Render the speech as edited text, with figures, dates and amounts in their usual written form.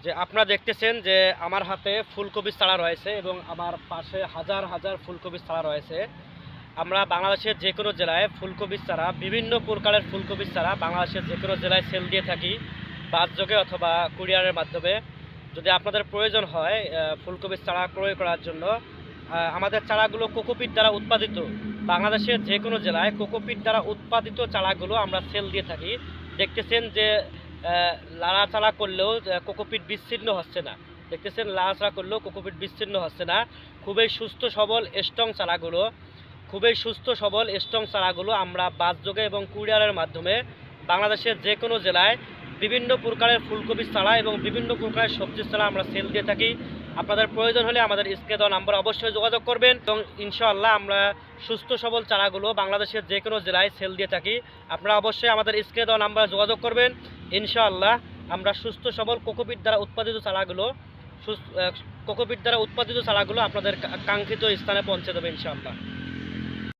যে আপনারা দেখতেছেন যে আমার হাতে ফুলকপির চারা রয়েছে এবং আমার পাশে হাজার হাজার ফুলকপির চারা রয়েছে। আমরা বাংলাদেশের যে কোনো জেলায় ফুলকপির চারা, বিভিন্ন প্রকারের ফুলকপির চারা বাংলাদেশের যে কোনো জেলায় সেল দিয়ে থাকি, বাসযোগে অথবা কুরিয়ারের মাধ্যমে। যদি আপনাদের প্রয়োজন হয় ফুলকপির চারা ক্রয় করার জন্য, আমাদের চারাগুলো কোকোপিট দ্বারা উৎপাদিত। বাংলাদেশের যে কোনো জেলায় কোকোপিট দ্বারা উৎপাদিত চারাগুলো আমরা সেল দিয়ে থাকি। দেখতেছেন যে লাড়াচাড়া করলেও কোকোপিট বিচ্ছিন্ন হচ্ছে না। দেখতেছেন লাড়াচাড়া করলেও কোকোপিট বিচ্ছিন্ন হচ্ছে না। খুবই সুস্থ সবল স্ট্রং চারাগুলো, খুবই সুস্থ সবল স্ট্রং চারাগুলো আমরা বাসযোগে এবং কুরিয়ারের মাধ্যমে বাংলাদেশের যে কোনো জেলায় বিভিন্ন প্রকারের ফুলকপির চারা এবং বিভিন্ন প্রকারের সবজির চারা আমরা সেল দিয়ে থাকি। আপনাদের প্রয়োজন হলে আমাদের স্ক্রিনে দেওয়া নাম্বার অবশ্যই যোগাযোগ করবেন এবং ইনশাআল্লাহ আমরা সুস্থ সবল চারাগুলো বাংলাদেশের যে কোনো জেলায় সেল দিয়ে থাকি। আপনারা অবশ্যই আমাদের স্ক্রিনে দেওয়া নাম্বারে যোগাযোগ করবেন। ইনশাআল্লাহ আমরা সুস্থ সবল কোকোপিট দ্বারা উৎপাদিত চারাগুলো কোকোপিট দ্বারা উৎপাদিত চারাগুলো আপনাদের কাঙ্ক্ষিত স্থানে পৌঁছে দেবে ইনশাআল্লাহ।